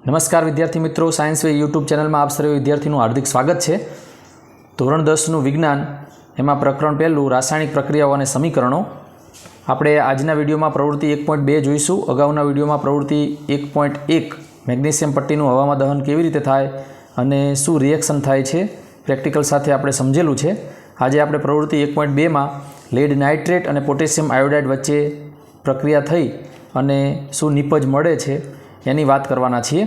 નમસ્કાર વિદ્યાર્થી મિત્રો, સાયન્સ વે યુટ્યુબ ચેનલમાં આપ સર્વે વિદ્યાર્થીનું હાર્દિક સ્વાગત છે। ધોરણ 10નું વિજ્ઞાન એમાં પ્રકરણ પહેલું રાસાયણિક પ્રક્રિયાઓ અને સમીકરણો। આપણે આજના વિડીયોમાં પ્રવૃત્તિ 1.2 જોઈશું। અગાઉના વિડીયોમાં પ્રવૃત્તિ 1.1 મેગ્નેશિયમ પટ્ટીનું હવામાં દહન કેવી રીતે થાય અને શું રિએક્શન થાય છે પ્રેક્ટિકલ સાથે આપણે સમજેલું છે। આજે આપણે પ્રવૃત્તિ 1.2માં લેડ નાઇટ્રેટ અને પોટેશિયમ આયોડાઇડ વચ્ચે પ્રક્રિયા થઈ અને શું નિપજ મળે છે એની વાત કરવાના છીએ।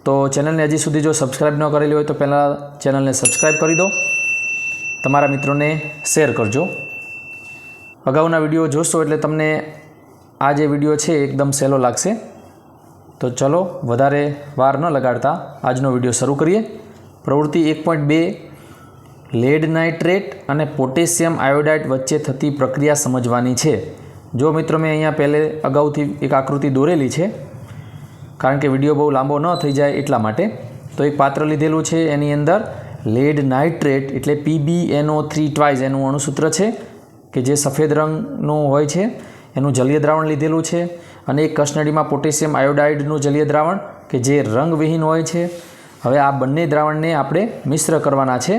તો ચેનલને હજી સુધી જો સબસ્ક્રાઈબ ન કરેલી હોય તો પહેલાં ચેનલને સબસ્ક્રાઈબ કરી દો, તમારા મિત્રોને શેર કરજો। અગાઉના વિડીયો જોશો એટલે તમને આ જે વિડીયો છે એકદમ સહેલો લાગશે। તો ચલો વધારે વાર ન લગાડતા આજનો વિડીયો શરૂ કરીએ। પ્રવૃત્તિ 1.2 લેડ નાઇટ્રેટ અને પોટેશિયમ આયોડાઇડ વચ્ચે થતી પ્રક્રિયા સમજવાની છે। જો મિત્રો મેં અહીંયા પહેલે અગાઉથી એક આકૃતિ દોરેલી છે, કારણ કે વિડીયો બહુ લાંબો ન થઈ જાય એટલા માટે। તો એક પાત્ર લીધેલું છે, એની અંદર લેડ નાઇટ્રેટ એટલે PbNO3 ટ્વાઇસ એનું અણુસૂત્ર છે કે જે સફેદ રંગનું હોય છે, એનું જલીય દ્રાવણ લીધેલું છે। અને એક કસનળીમાં પોટેશિયમ આયોડાઇડનું જલીય દ્રાવણ કે જે રંગવિહીન હોય છે। હવે આ બંને દ્રાવણને આપણે મિશ્ર કરવાના છે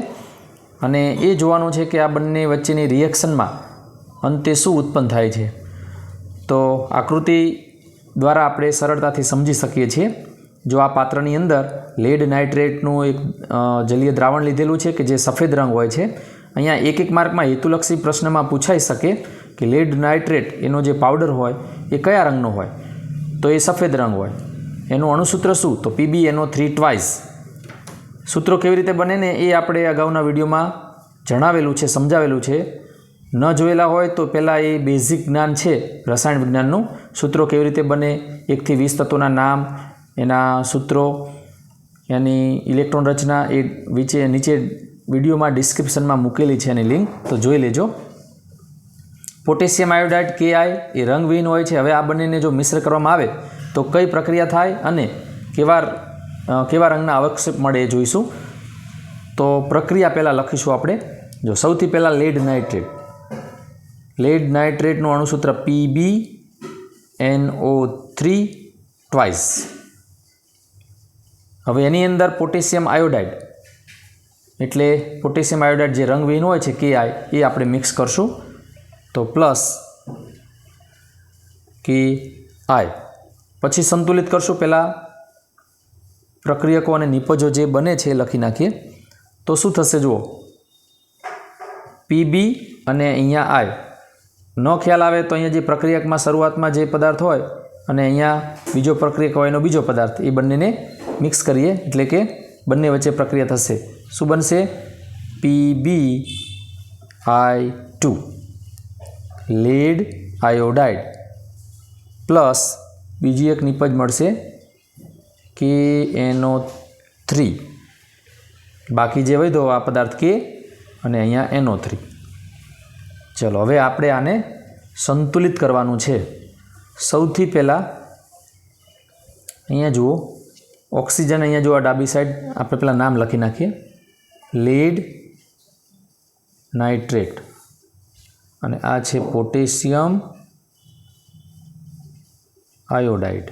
અને એ જોવાનું છે કે આ બંને વચ્ચેની રિએક્શનમાં અંતે શું ઉત્પન્ન થાય છે। તો આકૃતિ દ્વારા આપણે સરળતાથી સમજી શકીએ છીએ। જો આ પાત્રની અંદર લેડ નાઇટ્રેટનું એક જલીય દ્રાવણ લીધેલું છે કે જે સફેદ રંગ હોય છે। અહીંયા એક માર્કમાં હેતુલક્ષી પ્રશ્નમાં પૂછાઈ શકે કે લેડ નાઇટ્રેટ એનો જે પાવડર હોય એ કયા રંગનો હોય, તો એ સફેદ રંગ હોય। એનું અણુસૂત્ર શું, તો PbNO3 ટ્વાઇસ। સૂત્રો કેવી રીતે બને ને એ આપણે અગાઉના વિડીયોમાં જણાવેલું છે, સમજાવેલું છે। ન જોયેલા હોય તો પહેલાં એ બેઝિક જ્ઞાન છે રસાયણ વિજ્ઞાનનું। સૂત્રો કેવી રીતે બને, 1 થી 20 તત્વોના નામ, એના સૂત્રો, એની ઇલેક્ટ્રોન રચના એ નીચે વિડીયોમાં ડિસ્ક્રિપ્શનમાં મૂકેલી છે એની લિંક, તો જોઈ લેજો। પોટેશિયમ આયોડાઇડ Ki એ રંગવિહીન હોય છે। હવે આ બંનેને જો મિશ્ર કરવામાં આવે તો કઈ પ્રક્રિયા થાય અને કેવા રંગના અવક્ષેપ મળે એ જોઈશું। તો પ્રક્રિયા પહેલાં લખીશું આપણે। જો સૌથી પહેલાં લેડ નાઇટ્રેટનું અણુસૂત્ર PbNO3 ટ્વાઇસ। હવે એની અંદર પોટેશિયમ આયોડાઇડ એટલે પોટેશિયમ આયોડાઇડ જે રંગવિહીન હોય છે Ki, એ આપણે મિક્સ કરશું। તો પ્લસ Ki, પછી સંતુલિત કરશું। પહેલાં પ્રક્રિયકો અને નિપજો જે બને છે એ લખી નાખીએ। તો શું થશે જુઓ, Pb અને અહીંયા I ન ખ્યાલ આવે તો અહીંયા જે પ્રક્રિયકમાં શરૂઆતમાં જે પદાર્થ હોય અને અહીંયા બીજો પ્રક્રિયક હોય એનો બીજો પદાર્થ, એ બંનેને મિક્સ કરીએ એટલે કે બંને વચ્ચે પ્રક્રિયા થશે। શું બનશે, PbI2 લેડ આયોડાઇડ પ્લસ બીજી એક નિપજ મળશે KNO3, બાકી જે વધ્યો આ પદાર્થ K અને અહીંયા NO3। ચલો હવે આપણે આને સંતુલિત કરવાનું છે। સૌથી પહેલાં અહીંયા જુઓ, ઓક્સિજન અહીંયા જો આ ડાબી સાઈડ આપણે પહેલાં નામ લખી નાખીએ, લેડ નાઇટ્રેટ, અને આ છે પોટેશિયમ આયોડાઇડ।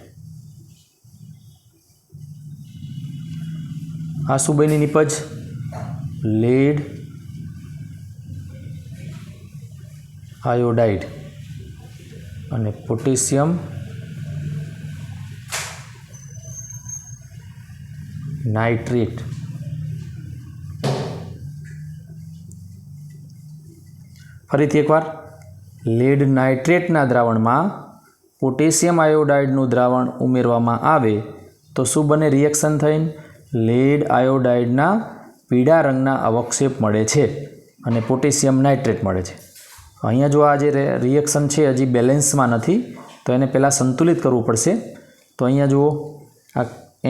આ શું બની નિપજ, લેડ આયોડાઇડ અને પોટેશિયમ નાઇટ્રેટ। ફરીથી એકવાર, લેડ નાઇટ્રેટના દ્રાવણમાં પોટેશિયમ આયોડાઇડનું દ્રાવણ ઉમેરવામાં આવે તો શું બને, રિએક્શન થઈને લેડ આયોડાઇડના પીળા રંગના અવક્ષેપ મળે છે અને પોટેશિયમ નાઇટ્રેટ મળે છે। અહીંયા જો આ જે રિએક્શન છે હજી બેલેન્સમાં નથી, તો એને પહેલાં સંતુલિત કરવું પડશે। તો અહીંયા જુઓ, આ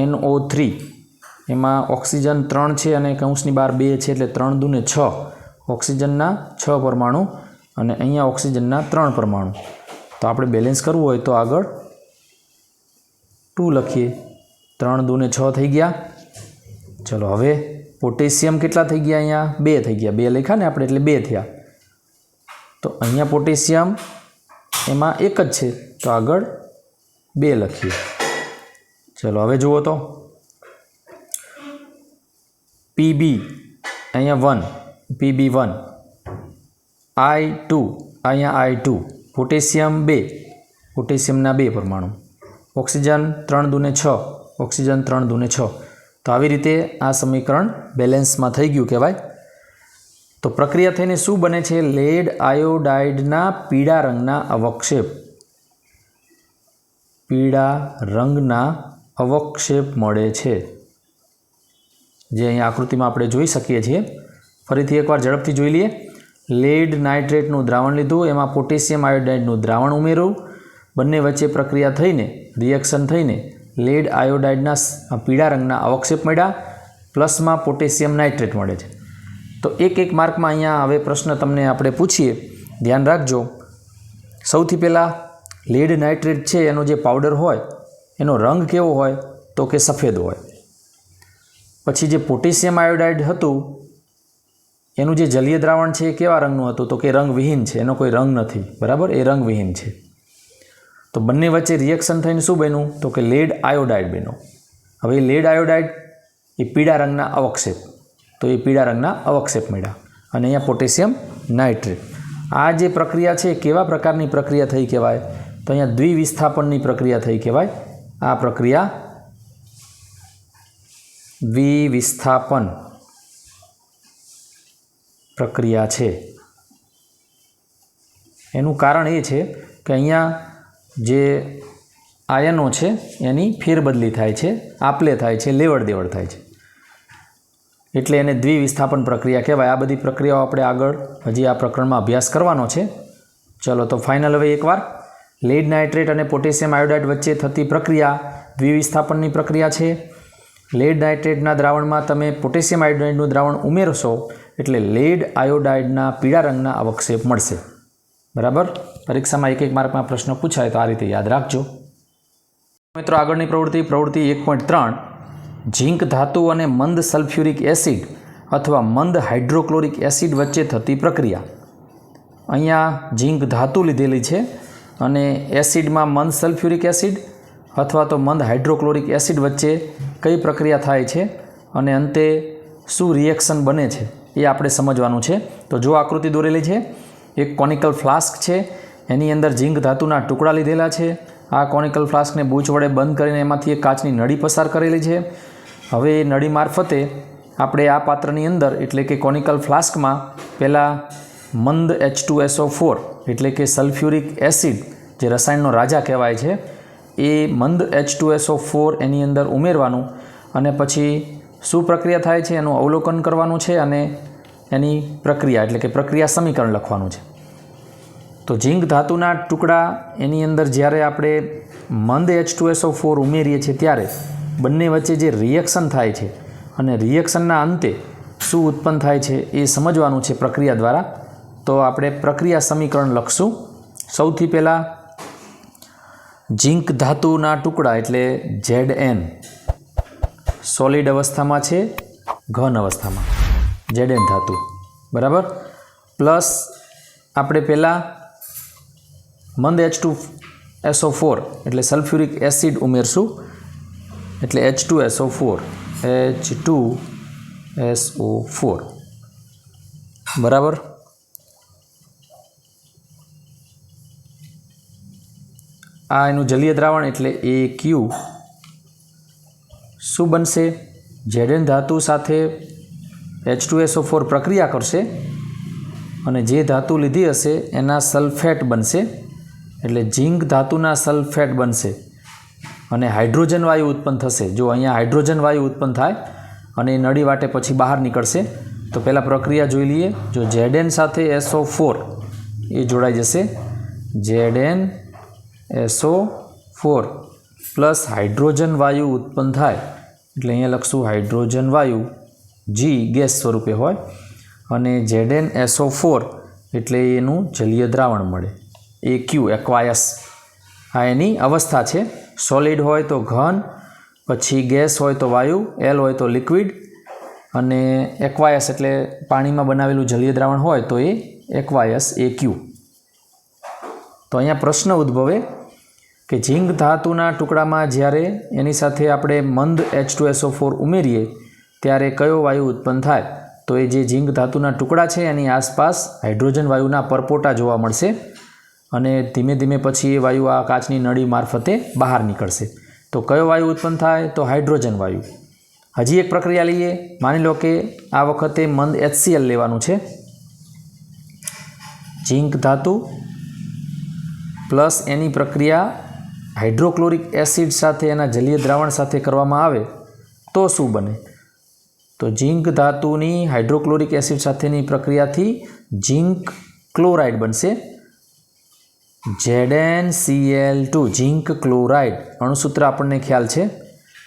NO3 એમાં ઓક્સિજન 3 છે અને કૌંસની બહાર 2 છે, એટલે 3 દૂને 6, ઓક્સિજનના 6 પરમાણુ અને અહીંયા ઓક્સિજનના 3 પરમાણુ। તો આપણે બેલેન્સ કરવું હોય તો આગળ 2 લખીએ, 3 દૂને 6 થઈ ગયા। ચલો હવે પોટેશિયમ કેટલા થઈ ગયા, અહીંયા 2 થઈ ગયા, 2 લખ્યા ને આપણે એટલે 2 થયા। તો અહીંયા પોટેશિયમ એમાં એક જ છે, તો આગળ 2 લખીએ। ચલો હવે જુઓ તો PB અહીંયા 1 PB1, I2 અહીંયા I2, પોટેશિયમ 2 પોટેશિયમના 2 પરમાણુ, ઓક્સિજન 3 દૂને 6 ઓક્સિજન 3 દૂને 6. તો આવી રીતે આ સમીકરણ બેલેન્સમાં થઈ ગયું કહેવાય. તો પ્રક્રિયા થઈને શું બને છે? લેડ આયોડાઇડના પીળા રંગના અવક્ષેપ, પીળા રંગના અવક્ષેપ મળે છે, જે અહીંયા આકૃતિમાં આપણે જોઈ શકીએ છીએ. ફરીથી એકવાર ઝડપથી જોઈ લઈએ. લેડ નાઇટ્રેટનું દ્રાવણ લીધું, એમાં પોટેશિયમ આયોડાઇડનું દ્રાવણ ઉમેર્યું, બંને વચ્ચે પ્રક્રિયા થઈને રિએક્શન થઈને લેડ આયોડાઇડના પીળા રંગના અવક્ષેપ મળ્યા, પ્લસમાં પોટેશિયમ નાઇટ્રેટ મળે છે. તો એક એક માર્કમાં અહીંયા હવે પ્રશ્ન તમને આપણે પૂછીએ, ધ્યાન રાખજો. સૌથી પહેલાં લેડ નાઇટ્રેટ છે એનો જે પાવડર હોય એનો રંગ કેવો હોય? તો કે સફેદ હોય. પછી જે પોટેશિયમ આયોડાઇડ હતું એનું જે જલીય દ્રાવણ છે એ કેવા રંગનું હતું? તો કે રંગવિહીન છે, એનો કોઈ રંગ નથી, બરાબર, એ રંગવિહીન છે. તો બંને વચ્ચે રિએક્શન થઈને શું બન્યું? તો કે લેડ આયોડાઇડ બન્યો. હવે લેડ આયોડાઇડ એ પીળા રંગના અવક્ષેપ, તો એ પીળા રંગના અવક્ષેપ મળ્યા. અને અહીંયા પોટેશિયમ નાઇટ્રેટ. આ જે પ્રક્રિયા છે કેવા પ્રકારની પ્રક્રિયા થઈ કહેવાય? તો અહીંયા દ્વિવિસ્થાપનની પ્રક્રિયા થઈ કહેવાય. આ પ્રક્રિયા દ્વિવિસ્થાપન પ્રક્રિયા છે. એનું કારણ એ છે કે અહીંયા જે આયનો છે એની ફેરબદલી થાય છે, આપલે થાય છે, લેવડ દેવડ થાય છે, એટલે એને દ્વિવિસ્થાપન પ્રક્રિયા કહેવાય. આ બધી પ્રક્રિયાઓ આપણે આગળ હજી આ પ્રકરણમાં અભ્યાસ કરવાનો છે. ચલો તો ફાઇનલ હવે એકવાર લેડ નાઇટ્રેટ અને પોટેશિયમ આયોડાઇડ વચ્ચે થતી પ્રક્રિયા દ્વિવિસ્થાપનની પ્રક્રિયા છે. લેડ નાઇટ્રેટના દ્રાવણમાં તમે પોટેશિયમ આયોડાઇડનું દ્રાવણ ઉમેરશો એટલે લેડ આયોડાઇડના પીળા રંગના અવક્ષેપ મળશે, બરાબર. પરીક્ષામાં એક એક માર્કમાં પ્રશ્ન પૂછાય તો આ રીતે યાદ રાખજો. મિત્રો આગળની પ્રવૃત્તિ 1.3, ઝીંક ધાતુ અને મંદ સલ્ફ્યુરિક એસિડ અથવા મંદ હાઇડ્રોક્લોરિક એસિડ વચ્ચે થતી પ્રક્રિયા. અહીંયા ઝીંક ધાતુ લીધેલી છે અને એસિડમાં મંદ સલ્ફ્યુરિક એસિડ અથવા તો મંદ હાઇડ્રોક્લોરિક એસિડ વચ્ચે કઈ પ્રક્રિયા થાય છે અને અંતે શું રિએક્શન બને છે એ આપણે સમજવાનું છે. તો જો આકૃતિ દોરેલી છે, એક કોનિકલ ફ્લાસ્ક છે, એની અંદર ઝીંક ધાતુના ટુકડા લીધેલા છે. આ કોનિકલ ફ્લાસ્કને બૂચ વડે બંધ કરીને એમાંથી એક કાચની નળી પસાર કરેલી છે. હવે એ નળી મારફતે આપણે આ પાત્રની અંદર એટલે કે કોનિકલ ફ્લાસ્કમાં પહેલાં મંદ H2SO4 એટલે કે સલ્ફ્યુરિક એસિડ જે રસાયણનો રાજા કહેવાય છે એ મંદ H2SO4 એની અંદર ઉમેરવાનું અને પછી શું પ્રક્રિયા થાય છે એનું અવલોકન કરવાનું છે અને એની પ્રક્રિયા એટલે કે પ્રક્રિયા સમીકરણ લખવાનું છે. તો ઝીંક ધાતુના ટુકડા એની અંદર જ્યારે આપણે મંદ H2SO4 ઉમેરીએ છીએ ત્યારે બંને વચ્ચે જે રિએક્શન થાય છે અને રિએક્શનના અંતે શું ઉત્પન્ન થાય છે એ સમજવાનું છે પ્રક્રિયા દ્વારા. તો આપણે પ્રક્રિયા સમીકરણ લખશું. સૌથી પહેલાં ઝીંક ધાતુના ટુકડા એટલે Zn સોલિડ અવસ્થામાં છે, ઘન અવસ્થામાં Zn ધાતુ, બરાબર, પ્લસ આપણે પહેલાં મંદ H2SO4 એટલે સલ્ફ્યુરિક એસિડ ઉમેરશું એટલે H2SO4 બરાબર. આ એનું જલીય દ્રાવણ એટલે AQ શું બનશે? Zn ધાતુ સાથે H2SO4 પ્રક્રિયા કરશે અને જે ધાતુ લીધી હશે એના સલ્ફેટ બનશે એટલે ઝીંક ધાતુના સલ્ફેટ બનશે અને હાઇડ્રોજન વાયુ ઉત્પન્ન થશે. જો અહીંયા હાઇડ્રોજન વાયુ ઉત્પન્ન થાય અને એ નળી વાટે પછી બહાર નીકળશે. તો પહેલાં પ્રક્રિયા જોઈ લઈએ. જો Zn સાથે SO4 એ જોડાઈ જશે, ZnSO4 પ્લસ હાઇડ્રોજન વાયુ ઉત્પન્ન થાય એટલે અહીંયા લખશું હાઇડ્રોજન વાયુ G ગેસ સ્વરૂપે હોય અને ZnSO4 એટલે એનું જલીય દ્રાવણ મળે AQ એક્વાયસ. આ એની અવસ્થા છે. સોલિડ હોય તો ઘન, પછી ગેસ હોય તો વાયુ, L હોય તો લિક્વિડ અને એક્વાયસ એટલે પાણીમાં બનાવેલું જલીય દ્રાવણ હોય તો એ એક્વાયસ AQ. તો અહીંયા પ્રશ્ન ઉદ્ભવે કે ઝીંક ધાતુના ટુકડામાં જ્યારે એની સાથે આપણે મંદ H2SO4 ઉમેરીએ ત્યારે કયો વાયુ ઉત્પન્ન થાય? તો એ જે ઝીંક ધાતુના ટુકડા છે એની આસપાસ હાઇડ્રોજન વાયુના પરપોટા જોવા મળશે અને ધીમે ધીમે પછી એ વાયુ આ કાચની નળી મારફતે બહાર નીકળશે. તો કયો વાયુ ઉત્પન્ન થાય? તો હાઇડ્રોજન વાયુ. હજી એક પ્રક્રિયા લઈએ. માની લો કે આ વખતે મંદ HCl લેવાનું છે. ઝીંક ધાતુ પ્લસ એની પ્રક્રિયા હાઇડ્રોક્લોરિક એસિડ સાથે એના જલીય દ્રાવણ સાથે કરવામાં આવે તો શું બને? તો ઝીંક ધાતુની હાઇડ્રોક્લોરિક એસિડ સાથેની પ્રક્રિયાથી ઝીંક ક્લોરાઇડ બનશે. ZnCl2 ઝીંક ક્લોરાઇડ અણુસૂત્ર આપણને ખ્યાલ છે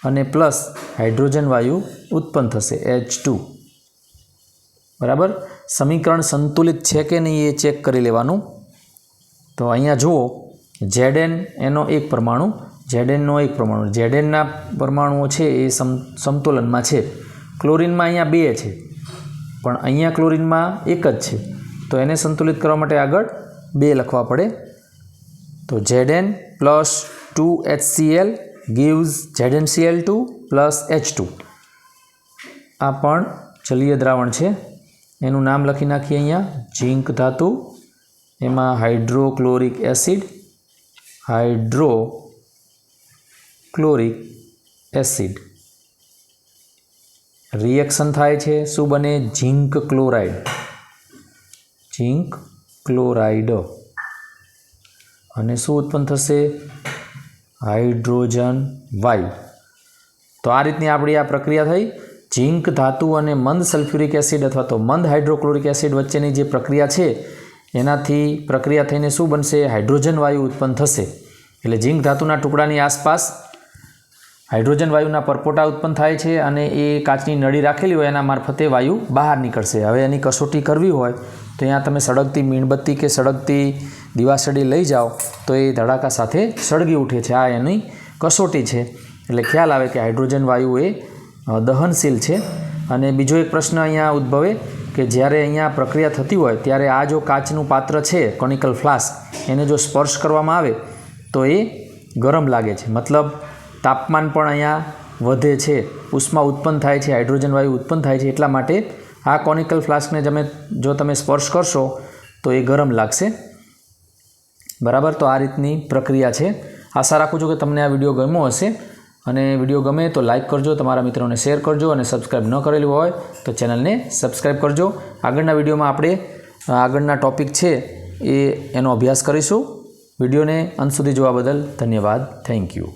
અને પ્લસ હાઇડ્રોજન વાયુ ઉત્પન્ન થશે H2. બરાબર. સમીકરણ સંતુલિત છે કે નહીં એ ચેક કરી લેવાનું. તો અહીંયા જુઓ Zn એનો એક પરમાણુ, Znનો એક પરમાણુ, Znના પરમાણુઓ છે એ સમતોલનમાં છે. ક્લોરીનમાં અહીંયા 2 છે પણ અહીંયા ક્લોરીનમાં એક જ છે. તો એને સંતુલિત કરવા માટે આગળ 2 લખવા પડે. તો Zn plus 2HCl gives ZnCl2 plus H2. આ પણ જલીય દ્રાવણ છે. એનું નામ લખી નાખીએ અહીંયા. ઝીંક ધાતુ, એમાં hydrochloric acid, hydrochloric acid reaction થાય છે. શું બને? ઝીંક ક્લોરાઇડ, ઝીંક ક્લોરાઇડ. અને શું ઉત્પન્ન થશે? હાઇડ્રોજન વાયુ. તો આ રીતની આપણી આ પ્રક્રિયા થઈ. ઝીંક ધાતુ અને મંદ સલ્ફ્યુરિક એસિડ અથવા તો મંદ હાઇડ્રોક્લોરિક એસિડ વચ્ચેની જે પ્રક્રિયા છે એનાથી પ્રક્રિયા થઈને શું બનશે? હાઇડ્રોજન વાયુ ઉત્પન્ન થશે. એટલે ઝીંક ધાતુના ટુકડાની આસપાસ હાઇડ્રોજન વાયુના પરપોટા ઉત્પન્ન થાય છે અને એ કાચની નળી રાખેલી હોય એના મારફતે વાયુ બહાર નીકળશે. હવે એની કસોટી કરવી હોય તો અહીંયા તમે સળગતી મીણબત્તી કે સળગતી દિવાસળી લઈ જાઓ તો એ ધડાકા સાથે સળગી ઉઠે છે. આ એની કસોટી છે. એટલે ખ્યાલ આવે કે હાઇડ્રોજન વાયુ એ દહનશીલ છે. અને બીજો એક પ્રશ્ન અહીંયા ઉદ્ભવે કે જ્યારે અહીંયા પ્રક્રિયા થતી હોય ત્યારે આ જો કાચનું પાત્ર છે કોનિકલ ફ્લાસ્ક, એને જો સ્પર્શ કરવામાં આવે તો એ ગરમ લાગે છે. મતલબ તાપમાન પણ અહીંયા વધે છે, ઉષ્મા ઉત્પન્ન થાય છે, હાઇડ્રોજન વાયુ ઉત્પન્ન થાય છે. એટલા માટે આ કોનિકલ ફ્લાસ્કને જો તમે સ્પર્શ કરશો તો એ ગરમ લાગશે. બરાબર. તો આ રીતની પ્રક્રિયા છે. આશા રાખું છું કે તમને આ વિડીયો ગમ્યો હશે અને વિડીયો ગમે તો લાઇક કરજો, તમારા મિત્રોને શેર કરજો અને સબસ્ક્રાઈબ ન કરેલું હોય તો ચેનલને સબસ્ક્રાઈબ કરજો. આગળના વિડીયોમાં આપણે આગળના ટૉપિક છે એનો અભ્યાસ કરીશું. વિડીયોને અંત સુધી જોવા બદલ ધન્યવાદ. Thank you.